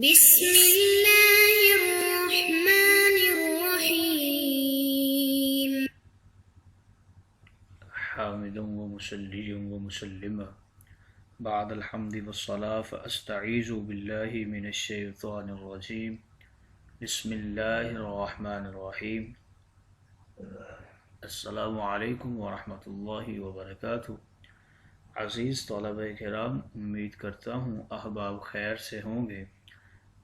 بسم اللہ الرحمن الرحیم حامدا ومصليا ومسلما بعد الحمد والصلاة فأستعيذ بالله من الشيطان الرجيم بسم الله الرحمن الرحيم السلام علیکم ورحمۃ اللہ وبرکاتہ۔ عزیز طلبہ کرام، امید کرتا ہوں احباب خیر سے ہوں گے۔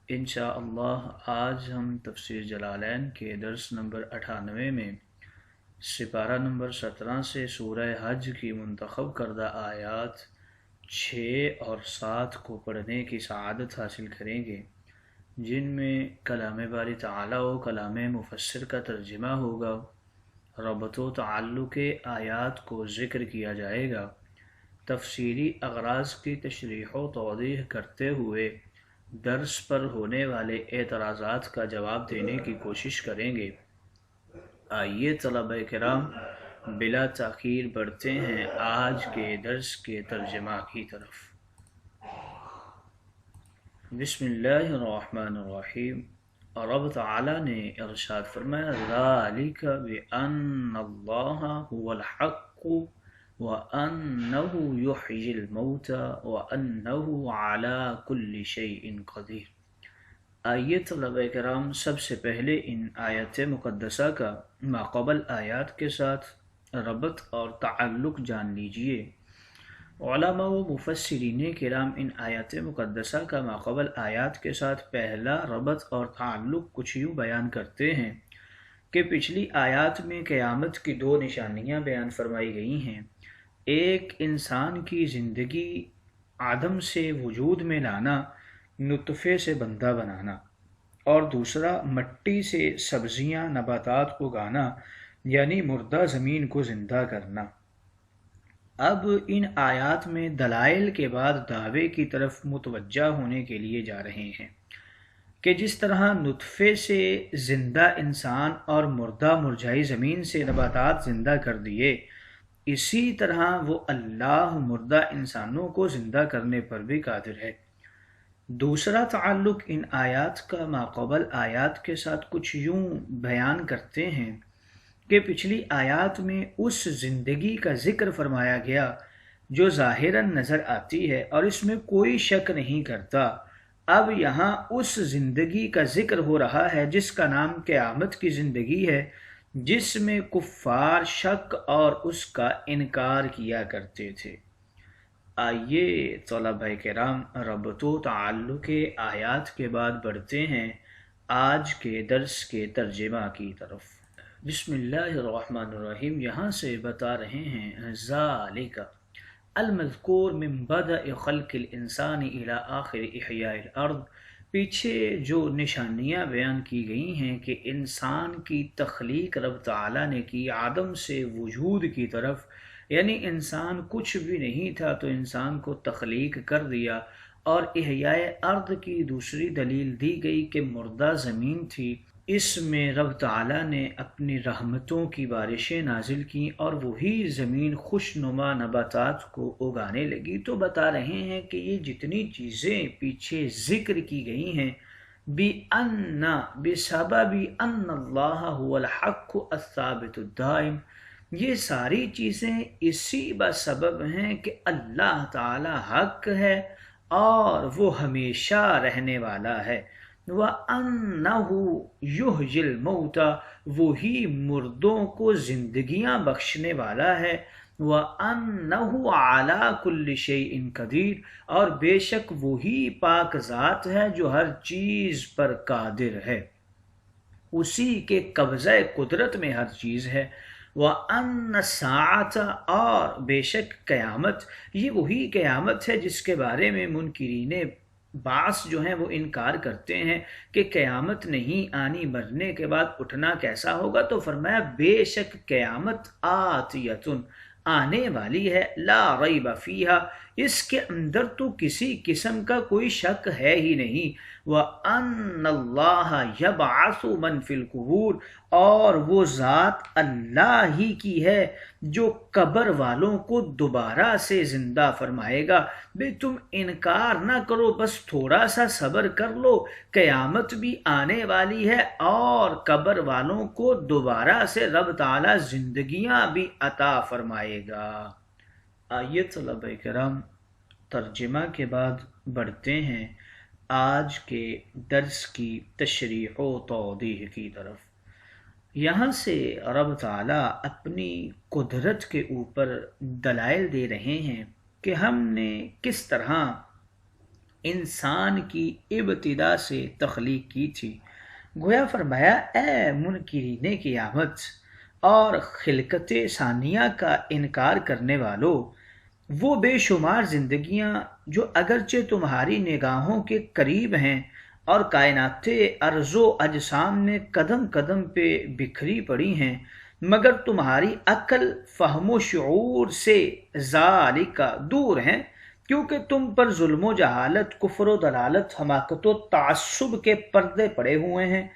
انشاءاللہ آج ہم تفسیر جلالین کے درس نمبر 98 میں سپارہ نمبر 17 سے سورہ حج کی منتخب کردہ آیات 6 اور 7 کو پڑھنے کی سعادت حاصل کریں گے، جن میں کلام باری تعالیٰ و کلام مفسر کا ترجمہ ہوگا، ربط و تعلق آیات کو ذکر کیا جائے گا، تفصیلی اغراض کی تشریح و توضیح کرتے ہوئے درس پر ہونے والے اعتراضات کا جواب دینے کی کوشش کریں گے۔ آئیے طلبہ کرام بلا تاخیر بڑھتے ہیں آج کے درس کے ترجمہ کی طرف۔ بسم اللہ الرحمن الرحیم۔ رب تعالی نے ارشاد فرمایا، ذالک بأن اللہ هو الحق وأنه يحيي الموتى وأنه على كل شيء قدیر۔ آئیے طلبہ کرام سب سے پہلے ان آیت مقدسہ کا ماقبل آیات کے ساتھ ربط اور تعلق جان لیجئے۔ علماء و مفسرین کرام ان آیات مقدسہ کا ماقبل آیات کے ساتھ پہلا ربط اور تعلق کچھ یوں بیان کرتے ہیں کہ پچھلی آیات میں قیامت کی 2 نشانیاں بیان فرمائی گئی ہیں، ایک انسان کی زندگی عدم سے وجود میں لانا، نطفے سے بندہ بنانا، اور دوسرا مٹی سے سبزیاں نباتات اگانا، یعنی مردہ زمین کو زندہ کرنا۔ اب ان آیات میں دلائل کے بعد دعوے کی طرف متوجہ ہونے کے لیے جا رہے ہیں کہ جس طرح نطفے سے زندہ انسان اور مردہ مرجھائی زمین سے نباتات زندہ کر دیے، اسی طرح وہ اللہ مردہ انسانوں کو زندہ کرنے پر بھی قادر ہے۔ دوسرا تعلق ان آیات کا ماقبل آیات کے ساتھ کچھ یوں بیان کرتے ہیں کہ پچھلی آیات میں اس زندگی کا ذکر فرمایا گیا جو ظاہراً نظر آتی ہے اور اس میں کوئی شک نہیں کرتا۔ اب یہاں اس زندگی کا ذکر ہو رہا ہے جس کا نام قیامت کی زندگی ہے، جس میں کفار شک اور اس کا انکار کیا کرتے تھے۔ آئیے طلبہ کرام ربط و تعلق آیات کے بعد بڑھتے ہیں آج کے درس کے ترجمہ کی طرف۔ بسم اللہ الرحمن الرحیم، یہاں سے بتا رہے ہیں ذالک المذکور من بدء خلق الانسان الى آخر احیاء الارض، پیچھے جو نشانیاں بیان کی گئی ہیں کہ انسان کی تخلیق رب تعالیٰ نے کی عدم سے وجود کی طرف، یعنی انسان کچھ بھی نہیں تھا تو انسان کو تخلیق کر دیا، اور احیاء ارض کی دوسری دلیل دی گئی کہ مردہ زمین تھی، اس میں رب تعالیٰ نے اپنی رحمتوں کی بارشیں نازل کی اور وہی زمین خوش نما نباتات کو اگانے لگی۔ تو بتا رہے ہیں کہ یہ جتنی چیزیں پیچھے ذکر کی گئی ہیں، بسبب ان اللہ هو الحق الثابت الدائم، یہ ساری چیزیں اسی بسبب ہیں کہ اللہ تعالی حق ہے اور وہ ہمیشہ رہنے والا ہے، وَأَنَّهُ يُحْيِي الْمَوْتَى، وہی مردوں کو زندگیاں بخشنے والا ہے، وَأَنَّهُ عَلَى كُلِّ شَيْءٍ قَدِيرٌ، اور بے شک وہی پاک ذات ہے جو ہر چیز پر قادر ہے، اسی کے قبضہ قدرت میں ہر چیز ہے۔ وَأَنَّ السَّاعَةَ، اور بے شک قیامت، یہ وہی قیامت ہے جس کے بارے میں منکرین بعث جو ہیں وہ انکار کرتے ہیں کہ قیامت نہیں آنی، مرنے کے بعد اٹھنا کیسا ہوگا، تو فرمایا بے شک قیامت آتیتن، آنے والی ہے، لا ریب فیہا، اس کے اندر تو کسی قسم کا کوئی شک ہے ہی نہیں، وَأَنَّ اللَّهَ يَبْعَثُ مَن فِي الْقُبُورِ، اور وہ ذات اللہ ہی کی ہے جو قبر والوں کو دوبارہ سے زندہ فرمائے گا۔ بے تم انکار نہ کرو، بس تھوڑا سا صبر کر لو، قیامت بھی آنے والی ہے اور قبر والوں کو دوبارہ سے رب تعالی زندگیاں بھی عطا فرمائے گا۔ آئیے طلبہ کرام، ترجمہ کے بعد بڑھتے ہیں آج کے درس کی تشریح و توضیح کی طرف۔ یہاں سے رب تعالیٰ اپنی قدرت کے اوپر دلائل دے رہے ہیں کہ ہم نے کس طرح انسان کی ابتدا سے تخلیق کی تھی۔ گویا فرمایا، اے منکرین قیامت اور خلقت ثانیہ کا انکار کرنے والوں، وہ بے شمار زندگیاں جو اگرچہ تمہاری نگاہوں کے قریب ہیں اور کائنات ارض و اجسام میں قدم قدم پہ بکھری پڑی ہیں، مگر تمہاری عقل، فہم و شعور سے ذالک دور ہیں، کیونکہ تم پر ظلم و جہالت، کفر و دلالت، حماقت و تعصب کے پردے پڑے ہوئے ہیں۔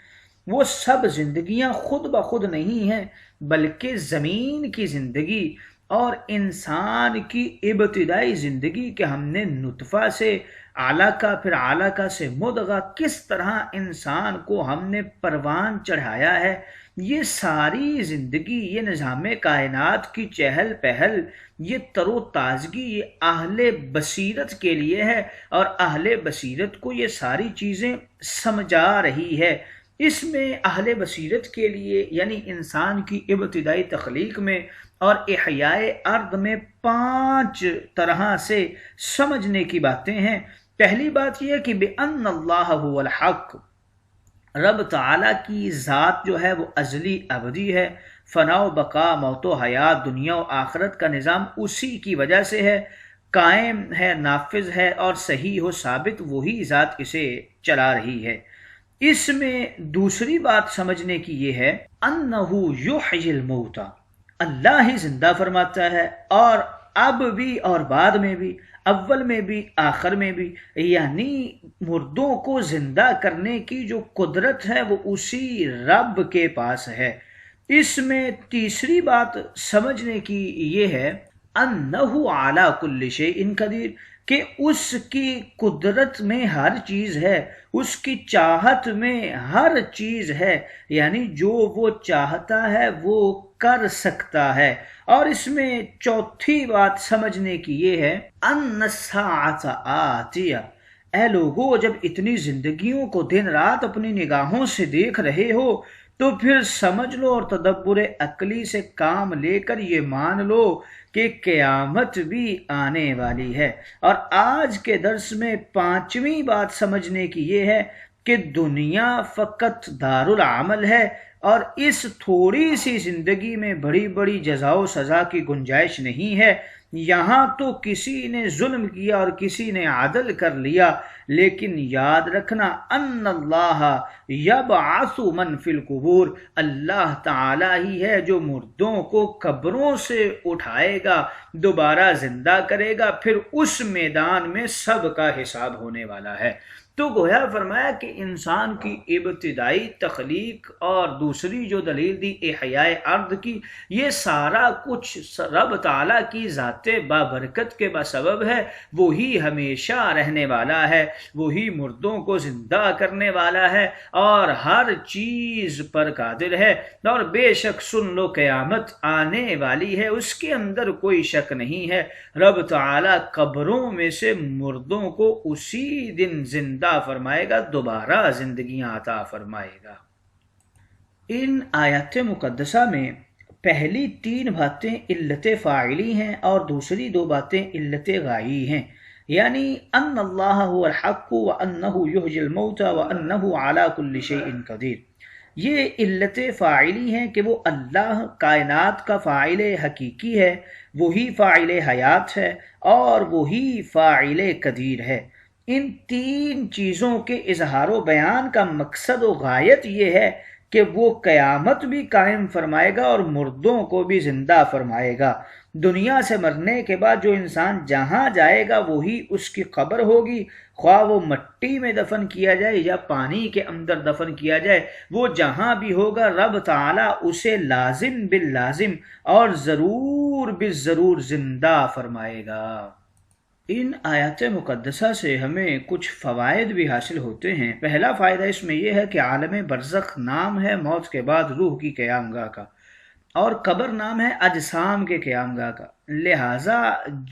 وہ سب زندگیاں خود بخود نہیں ہیں، بلکہ زمین کی زندگی اور انسان کی ابتدائی زندگی کہ ہم نے نطفہ سے علقہ، پھر علقہ سے مضغہ، کس طرح انسان کو ہم نے پروان چڑھایا ہے، یہ ساری زندگی، یہ نظام کائنات کی چہل پہل، یہ تر و تازگی، یہ اہل بصیرت کے لیے ہے، اور اہل بصیرت کو یہ ساری چیزیں سمجھا رہی ہے۔ اس میں اہل بصیرت کے لیے یعنی انسان کی ابتدائی تخلیق میں اور احیاء ارض میں 5 طرح سے سمجھنے کی باتیں ہیں۔ پہلی بات یہ ہے کہ بِأَنَّ اللَّهَ هُوَ الْحَقُّ، رب تعالیٰ کی ذات جو ہے وہ ازلی ابدی ہے، فنا و بقا، موت و حیات، دنیا و آخرت کا نظام اسی کی وجہ سے ہے، قائم ہے، نافذ ہے اور صحیح و ثابت وہی ذات اسے چلا رہی ہے۔ اس میں دوسری بات سمجھنے کی یہ ہے، انہ یحیی الموتى، اللہ ہی زندہ فرماتا ہے، اور اب بھی اور بعد میں بھی، اول میں بھی آخر میں بھی، یعنی مردوں کو زندہ کرنے کی جو قدرت ہے وہ اسی رب کے پاس ہے۔ اس میں تیسری بات سمجھنے کی یہ ہے، انہ علی کل شیء قدیر، کہ اس کی قدرت میں ہر چیز ہے، اس کی چاہت میں ہر چیز ہے، یعنی جو وہ چاہتا ہے وہ کر سکتا ہے۔ اور اس میں چوتھی بات سمجھنے کی یہ ہے، ان الساعۃ آتیہ، اے لوگو جب اتنی زندگیوں کو دن رات اپنی نگاہوں سے دیکھ رہے ہو تو پھر سمجھ لو اور تدبر عقلی سے کام لے کر یہ مان لو کہ قیامت بھی آنے والی ہے۔ اور آج کے درس میں 5ویں بات سمجھنے کی یہ ہے کہ دنیا فقط دار العمل ہے، اور اس تھوڑی سی زندگی میں بڑی بڑی جزا و سزا کی گنجائش نہیں ہے۔ یہاں تو کسی نے ظلم کیا اور کسی نے عدل کر لیا، لیکن یاد رکھنا، ان اللہ یبعث من فی القبور، اللہ تعالی ہی ہے جو مردوں کو قبروں سے اٹھائے گا، دوبارہ زندہ کرے گا، پھر اس میدان میں سب کا حساب ہونے والا ہے۔ تو گویا فرمایا کہ انسان کی ابتدائی تخلیق اور دوسری جو دلیل دی احیاء ارض کی، یہ سارا کچھ رب تعالیٰ کی ذات بابرکت کے بسبب ہے۔ وہی ہمیشہ رہنے والا ہے، وہی مردوں کو زندہ کرنے والا ہے اور ہر چیز پر قادر ہے۔ اور بے شک سن لو، قیامت آنے والی ہے، اس کے اندر کوئی شک نہیں ہے۔ رب تعالیٰ قبروں میں سے مردوں کو اسی دن زندہ فرمائے گا، دوبارہ زندگیاں عطا فرمائے گا۔ ان آیات مقدسہ میں پہلی 3 باتیں علت فاعلی ہیں اور دوسری 2 باتیں علت غائی ہیں، یعنی ان اللہ هو الحق وانہ یحیی الموتى وانہ علی کل شیء قدیر۔ یہ علت فاعلی ہیں کہ وہ اللہ کائنات کا فاعل حقیقی ہے، وہی فاعل حیات ہے اور وہی فاعل قدیر ہے۔ ان 3 چیزوں کے اظہار و بیان کا مقصد و غایت یہ ہے کہ وہ قیامت بھی قائم فرمائے گا اور مردوں کو بھی زندہ فرمائے گا۔ دنیا سے مرنے کے بعد جو انسان جہاں جائے گا وہی اس کی قبر ہوگی، خواہ وہ مٹی میں دفن کیا جائے یا پانی کے اندر دفن کیا جائے، وہ جہاں بھی ہوگا رب تعالی اسے لازم باللازم اور ضرور بالضرور زندہ فرمائے گا۔ ان آیات مقدسہ سے ہمیں کچھ فوائد بھی حاصل ہوتے ہیں۔ پہلا فائدہ اس میں یہ ہے کہ عالم برزخ نام ہے موت کے بعد روح کی قیام گاہ کا، اور قبر نام ہے اجسام کے قیام گاہ کا، لہٰذا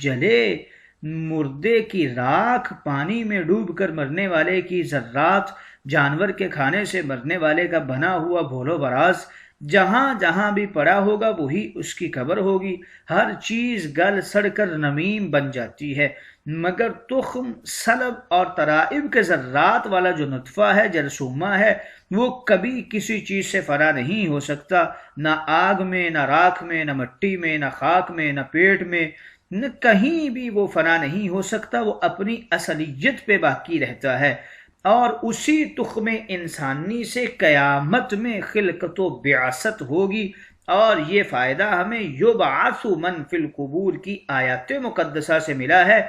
جلے مردے کی راکھ، پانی میں ڈوب کر مرنے والے کی ذرات، جانور کے کھانے سے مرنے والے کا بنا ہوا بھول و براز، جہاں جہاں بھی پڑا ہوگا وہی اس کی قبر ہوگی۔ ہر چیز گل سڑ کر نمیم بن جاتی ہے، مگر تخم، سلب اور ترائب کے ذرات والا جو نطفہ ہے، جرثومہ ہے، وہ کبھی کسی چیز سے فنا نہیں ہو سکتا، نہ آگ میں، نہ راکھ میں، نہ مٹی میں، نہ خاک میں، نہ پیٹ میں، نہ کہیں بھی وہ فنا نہیں ہو سکتا، وہ اپنی اصلیت پہ باقی رہتا ہے، اور اسی تخم انسانی سے قیامت میں خلقت و بعثت ہوگی۔ اور یہ فائدہ ہمیں یبعث من فی القبور کی آیات مقدسہ سے ملا ہے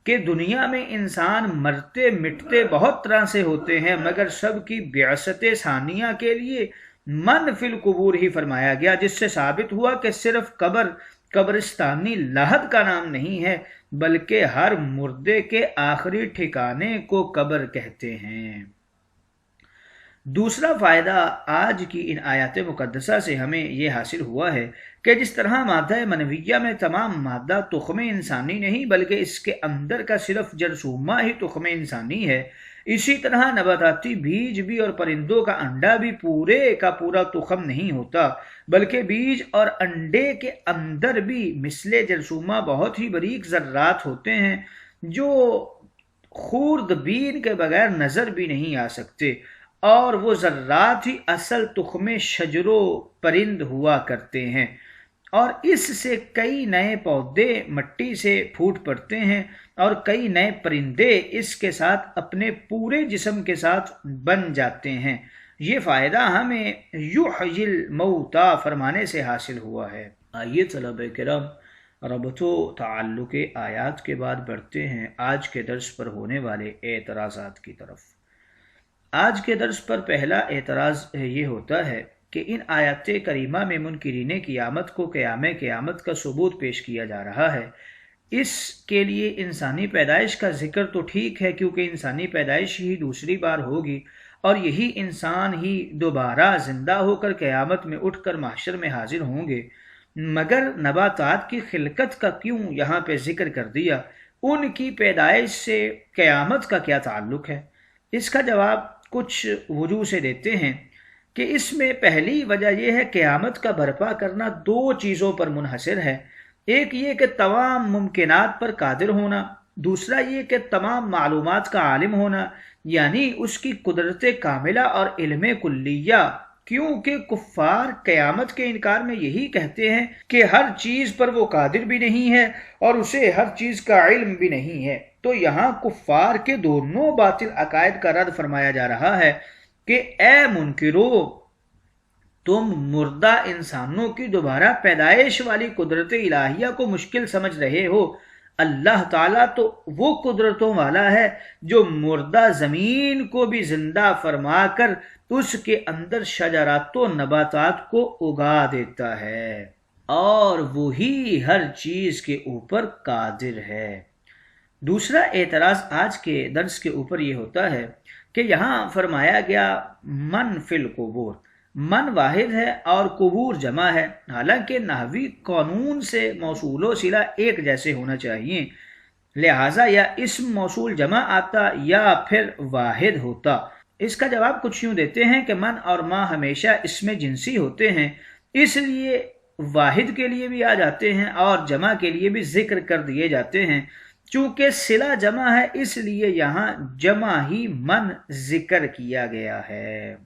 کہ دنیا میں انسان مرتے مٹتے بہت طرح سے ہوتے ہیں، مگر سب کی بعثت ثانیہ کے لیے من فی القبور ہی فرمایا گیا، جس سے ثابت ہوا کہ صرف قبرستانی لحد کا نام نہیں ہے، بلکہ ہر مردے کے آخری ٹھکانے کو قبر کہتے ہیں۔ دوسرا فائدہ آج کی ان آیات مقدسہ سے ہمیں یہ حاصل ہوا ہے کہ جس طرح مادہ منویہ میں تمام مادہ تخم انسانی نہیں بلکہ اس کے اندر کا صرف جرثومہ ہی تخم انسانی ہے، اسی طرح نباتاتی بیج بھی اور پرندوں کا انڈا بھی پورے کا پورا تخم نہیں ہوتا، بلکہ بیج اور انڈے کے اندر بھی مثل جرثومہ بہت ہی باریک ذرات ہوتے ہیں جو خوردبین کے بغیر نظر بھی نہیں آ سکتے، اور وہ ذرات ہی اصل تخم شجر و پرند ہوا کرتے ہیں، اور اس سے کئی نئے پودے مٹی سے پھوٹ پڑتے ہیں اور کئی نئے پرندے اس کے ساتھ اپنے پورے جسم کے ساتھ بن جاتے ہیں۔ یہ فائدہ ہمیں یحیی الموتیٰ فرمانے سے حاصل ہوا ہے۔ آئیے طلبہ کرام ربط و تعلق آیات کے بعد بڑھتے ہیں آج کے درس پر ہونے والے اعتراضات کی طرف۔ آج کے درس پر پہلا اعتراض یہ ہوتا ہے کہ ان آیات کریمہ میں منکرین قیامت کو قیامت کا ثبوت پیش کیا جا رہا ہے۔ اس کے لیے انسانی پیدائش کا ذکر تو ٹھیک ہے، کیونکہ انسانی پیدائش ہی دوسری بار ہوگی اور یہی انسان ہی دوبارہ زندہ ہو کر قیامت میں اٹھ کر محشر میں حاضر ہوں گے، مگر نباتات کی خلقت کا کیوں یہاں پہ ذکر کر دیا؟ ان کی پیدائش سے قیامت کا کیا تعلق ہے؟ اس کا جواب کچھ وجوہ سے دیتے ہیں کہ اس میں پہلی وجہ یہ ہے قیامت کا برپا کرنا دو چیزوں پر منحصر ہے، ایک یہ کہ تمام ممکنات پر قادر ہونا، دوسرا یہ کہ تمام معلومات کا عالم ہونا، یعنی اس کی قدرت کاملہ اور علم کلیہ، کیونکہ کفار قیامت کے انکار میں یہی کہتے ہیں کہ ہر چیز پر وہ قادر بھی نہیں ہے اور اسے ہر چیز کا علم بھی نہیں ہے۔ تو یہاں کفار کے دونوں باطل عقائد کا رد فرمایا جا رہا ہے کہ اے منکرو، تم مردہ انسانوں کی دوبارہ پیدائش والی قدرت الہیہ کو مشکل سمجھ رہے ہو۔ اللہ تعالیٰ تو وہ قدرتوں والا ہے جو مردہ زمین کو بھی زندہ فرما کر اس کے اندر شجرات و نباتات کو اگا دیتا ہے، اور وہی ہر چیز کے اوپر قادر ہے۔ دوسرا اعتراض آج کے درس کے اوپر یہ ہوتا ہے کہ یہاں فرمایا گیا من فی القبور، من واحد ہے اور قبور جمع ہے، حالانکہ نحوی قانون سے موصول و صلہ ایک جیسے ہونا چاہیے، لہٰذا یا اسم موصول جمع آتا یا پھر واحد ہوتا۔ اس کا جواب کچھ یوں دیتے ہیں کہ من اور ما ہمیشہ اسم جنسی ہوتے ہیں، اس لیے واحد کے لیے بھی آ جاتے ہیں اور جمع کے لیے بھی ذکر کر دیے جاتے ہیں۔ چونکہ صلہ جمع ہے اس لیے یہاں جمع ہی من ذکر کیا گیا ہے۔